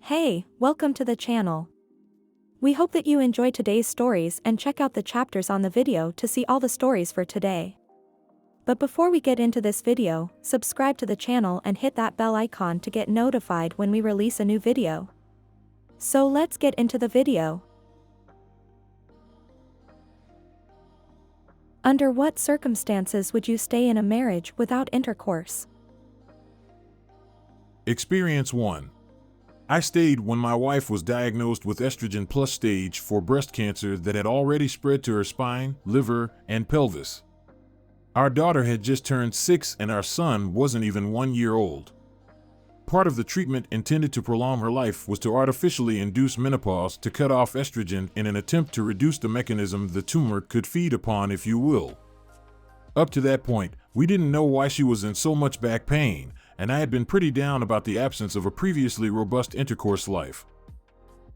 Hey, welcome to the channel. We hope that you enjoy today's stories and check out the chapters on the video to see all the stories for today. But before we get into this video, subscribe to the channel and hit that bell icon to get notified when we release a new video. So let's get into the video. Under what circumstances would you stay in a marriage without intercourse? Experience 1. I stayed when my wife was diagnosed with estrogen plus stage 4 breast cancer that had already spread to her spine, liver, and pelvis. Our daughter had just turned 6 and our son wasn't even 1 year old. Part of the treatment intended to prolong her life was to artificially induce menopause to cut off estrogen in an attempt to reduce the mechanism the tumor could feed upon, if you will. Up to that point, we didn't know why she was in so much back pain, and I had been pretty down about the absence of a previously robust intercourse life.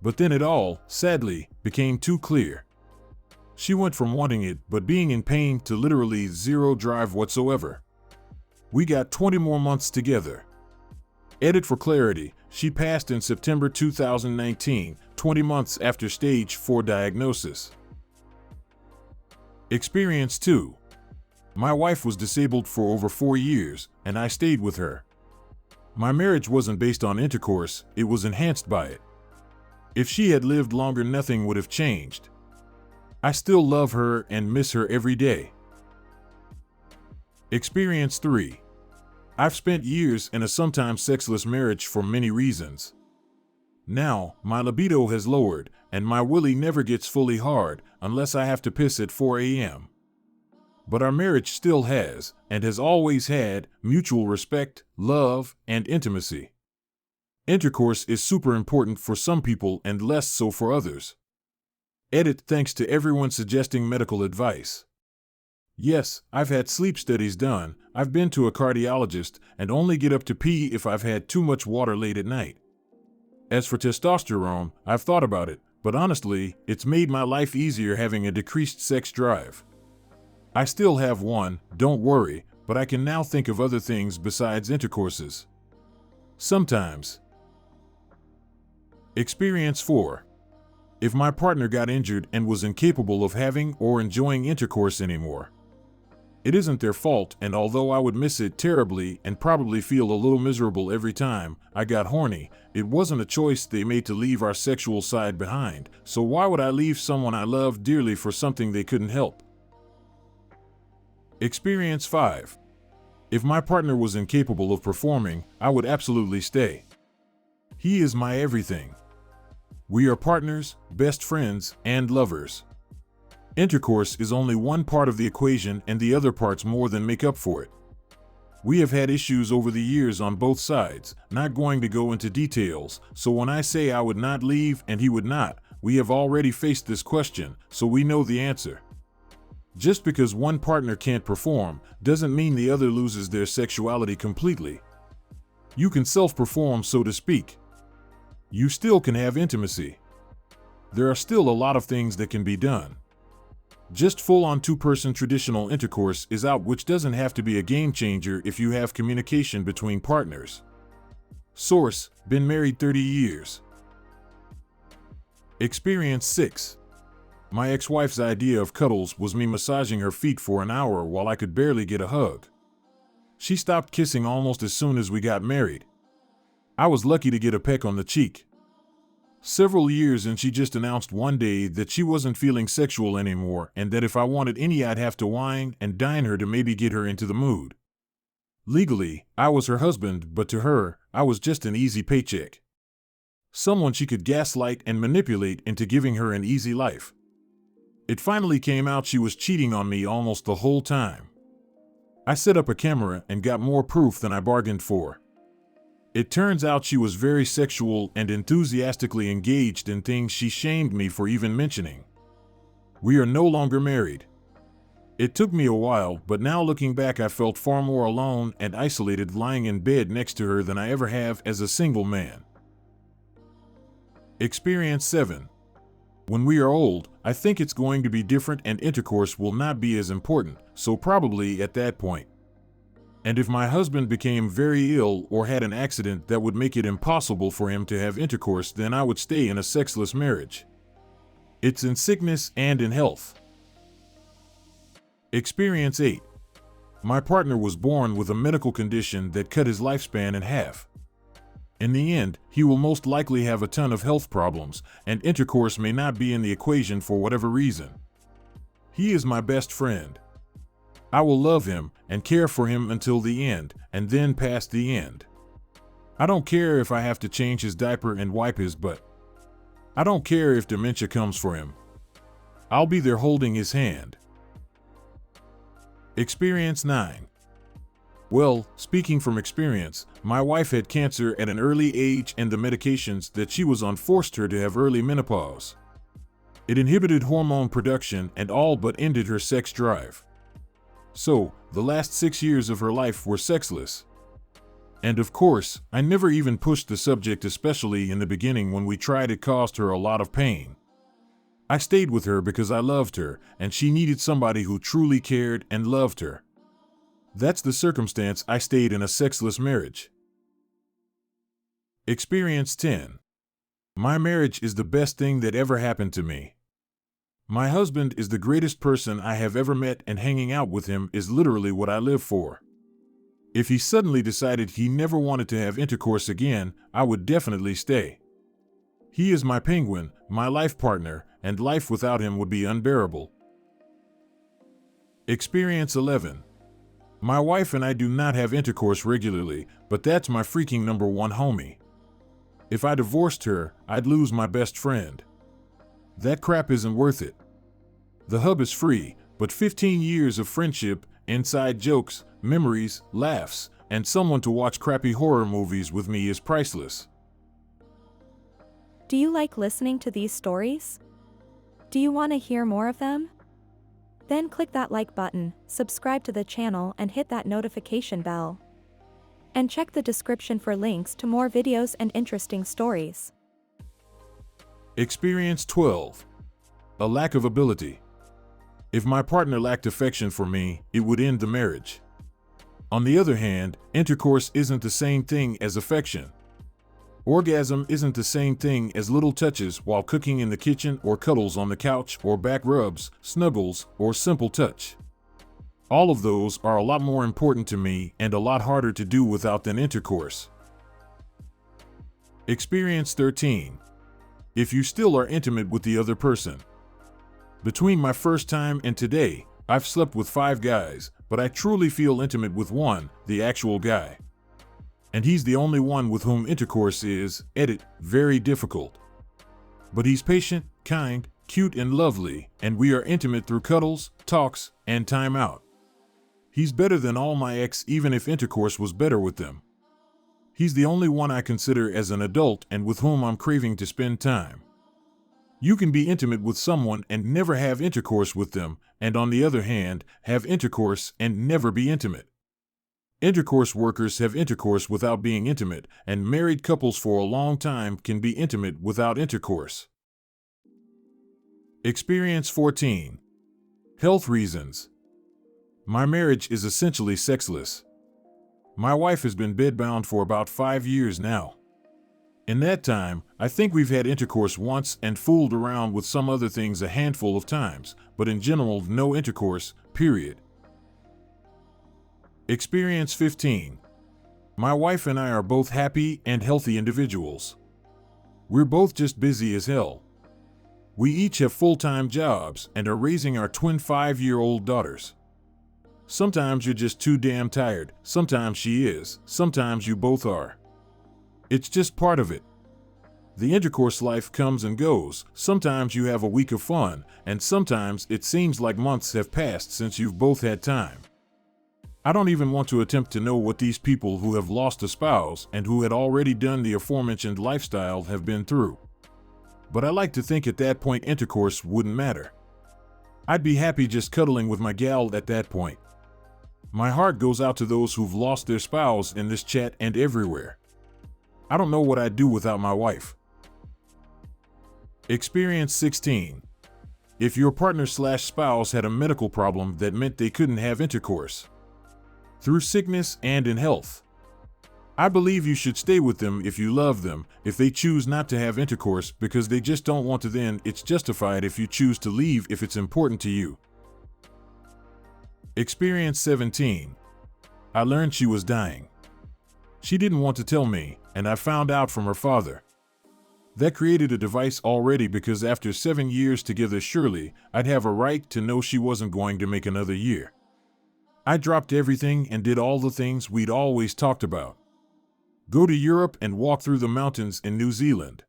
But then it all, sadly, became too clear. She went from wanting it but being in pain to literally zero drive whatsoever. We got 20 more months together. Edit for clarity, she passed in September 2019, 20 months after stage 4 diagnosis. Experience 2. My wife was disabled for over 4 years, and I stayed with her. My marriage wasn't based on intercourse, it was enhanced by it. If she had lived longer, nothing would have changed. I still love her and miss her every day. Experience 3. I've spent years in a sometimes sexless marriage for many reasons. Now, my libido has lowered, and my willy never gets fully hard unless I have to piss at 4 a.m. But our marriage still has, and has always had, mutual respect, love, and intimacy. Intercourse is super important for some people and less so for others. Edit thanks to everyone suggesting medical advice. Yes, I've had sleep studies done, I've been to a cardiologist, and only get up to pee if I've had too much water late at night. As for testosterone, I've thought about it, but honestly, it's made my life easier having a decreased sex drive. I still have one, don't worry, but I can now think of other things besides intercourses. Sometimes. Experience 4. If my partner got injured and was incapable of having or enjoying intercourse anymore. It isn't their fault, and although I would miss it terribly and probably feel a little miserable every time I got horny, it wasn't a choice they made to leave our sexual side behind, so why would I leave someone I love dearly for something they couldn't help? Experience 5. If my partner was incapable of performing, I would absolutely stay. He is my everything. We are partners, best friends, and lovers. Intercourse is only one part of the equation, and the other parts more than make up for it. We have had issues over the years on both sides, not going to go into details, so when I say I would not leave and he would not, we have already faced this question, so we know the answer. Just because one partner can't perform doesn't mean the other loses their sexuality completely. You can self-perform, so to speak. You still can have intimacy. There are still a lot of things that can be done. Just full-on two-person traditional intercourse is out, which doesn't have to be a game changer if you have communication between partners. Source: been married 30 years. Experience 6. My ex-wife's idea of cuddles was me massaging her feet for an hour while I could barely get a hug. She stopped kissing almost as soon as we got married. I was lucky to get a peck on the cheek. Several years in, she just announced one day that she wasn't feeling sexual anymore and that if I wanted any, I'd have to wine and dine her to maybe get her into the mood. Legally, I was her husband, but to her, I was just an easy paycheck. Someone she could gaslight and manipulate into giving her an easy life. It finally came out she was cheating on me almost the whole time. I set up a camera and got more proof than I bargained for. It turns out she was very sexual and enthusiastically engaged in things she shamed me for even mentioning. We are no longer married. It took me a while, but now looking back, I felt far more alone and isolated lying in bed next to her than I ever have as a single man. Experience 7. When we are old, I think it's going to be different and intercourse will not be as important, so probably at that point. And if my husband became very ill or had an accident that would make it impossible for him to have intercourse, then I would stay in a sexless marriage. It's in sickness and in health. Experience 8. My partner was born with a medical condition that cut his lifespan in half. In the end, he will most likely have a ton of health problems, and intercourse may not be in the equation for whatever reason. He is my best friend. I will love him and care for him until the end, and then past the end. I don't care if I have to change his diaper and wipe his butt. I don't care if dementia comes for him. I'll be there holding his hand. Experience 9. Well, speaking from experience, my wife had cancer at an early age, and the medications that she was on forced her to have early menopause. It inhibited hormone production and all but ended her sex drive. So, the last 6 years of her life were sexless. And of course, I never even pushed the subject, especially in the beginning when we tried. It caused her a lot of pain. I stayed with her because I loved her, and she needed somebody who truly cared and loved her. That's the circumstance I stayed in a sexless marriage. Experience 10. My marriage is the best thing that ever happened to me. My husband is the greatest person I have ever met, and hanging out with him is literally what I live for. If he suddenly decided he never wanted to have intercourse again, I would definitely stay. He is my penguin, my life partner, and life without him would be unbearable. Experience 11. My wife and I do not have intercourse regularly, but that's my freaking number one homie. If I divorced her, I'd lose my best friend. That crap isn't worth it. The hub is free, but 15 years of friendship, inside jokes, memories, laughs, and someone to watch crappy horror movies with me is priceless. Do you like listening to these stories? Do you want to hear more of them? Then click that like button, subscribe to the channel, and hit that notification bell. And check the description for links to more videos and interesting stories. Experience 12. A lack of ability. If my partner lacked affection for me, it would end the marriage. On the other hand, intercourse isn't the same thing as affection. Orgasm isn't the same thing as little touches while cooking in the kitchen, or cuddles on the couch, or back rubs, snuggles, or simple touch. All of those are a lot more important to me and a lot harder to do without than intercourse. Experience 13. If you still are intimate with the other person. Between my first time and today, I've slept with 5 guys, but I truly feel intimate with one, the actual guy. And he's the only one with whom intercourse is, very difficult. But he's patient, kind, cute, and lovely, and we are intimate through cuddles, talks, and time out. He's better than all my ex, even if intercourse was better with them. He's the only one I consider as an adult and with whom I'm craving to spend time. You can be intimate with someone and never have intercourse with them, and on the other hand, have intercourse and never be intimate. Intercourse workers have intercourse without being intimate, and married couples for a long time can be intimate without intercourse. Experience 14. Health reasons. My marriage is essentially sexless. My wife has been bedbound for about 5 years now. In that time, I think we've had intercourse once and fooled around with some other things a handful of times, but in general, no intercourse, period. Experience 15. My wife and I are both happy and healthy individuals. We're both just busy as hell. We each have full-time jobs and are raising our twin 5-year-old daughters. Sometimes you're just too damn tired, sometimes she is, sometimes you both are. It's just part of it. The intercourse life comes and goes, sometimes you have a week of fun, and sometimes it seems like months have passed since you've both had time. I don't even want to attempt to know what these people who have lost a spouse and who had already done the aforementioned lifestyle have been through. But I like to think at that point intercourse wouldn't matter. I'd be happy just cuddling with my gal at that point. My heart goes out to those who've lost their spouse in this chat and everywhere. I don't know what I'd do without my wife. Experience 16. If your partner/spouse had a medical problem that meant they couldn't have intercourse. through sickness and in health. I believe you should stay with them if you love them. If they choose not to have intercourse because they just don't want to, then it's justified if you choose to leave if it's important to you. Experience 17. I learned she was dying. She didn't want to tell me, and I found out from her father. That created a device already because after 7 years together, surely I'd have a right to know she wasn't going to make another year. I dropped everything and did all the things we'd always talked about. Go to Europe and walk through the mountains in New Zealand.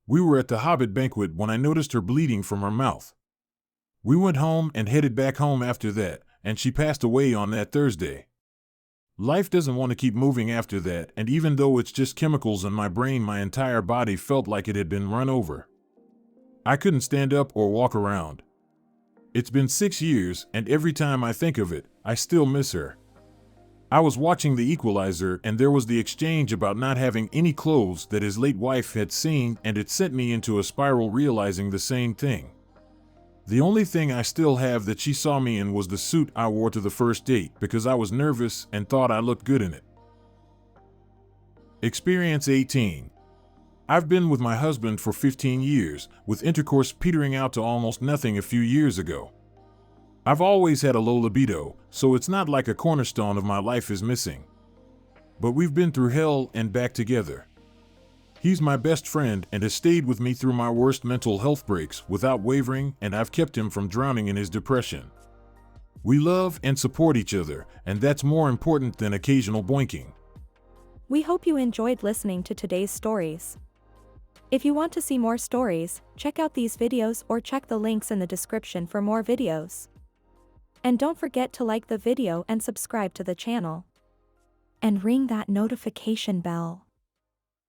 We were at the Hobbit banquet when I noticed her bleeding from her mouth. We went home and headed back home after that, and she passed away on that Thursday. Life doesn't want to keep moving after that, and even though it's just chemicals in my brain, my entire body felt like it had been run over. I couldn't stand up or walk around. It's been 6 years, and every time I think of it, I still miss her. I was watching The Equalizer, and there was the exchange about not having any clothes that his late wife had seen, and it sent me into a spiral realizing the same thing. The only thing I still have that she saw me in was the suit I wore to the first date because I was nervous and thought I looked good in it. Experience 18. I've been with my husband for 15 years, with intercourse petering out to almost nothing a few years ago. I've always had a low libido, so it's not like a cornerstone of my life is missing. But we've been through hell and back together. He's my best friend and has stayed with me through my worst mental health breaks without wavering, and I've kept him from drowning in his depression. We love and support each other, and that's more important than occasional boinking. We hope you enjoyed listening to today's stories. If you want to see more stories, check out these videos or check the links in the description for more videos. And don't forget to like the video and subscribe to the channel. And ring that notification bell.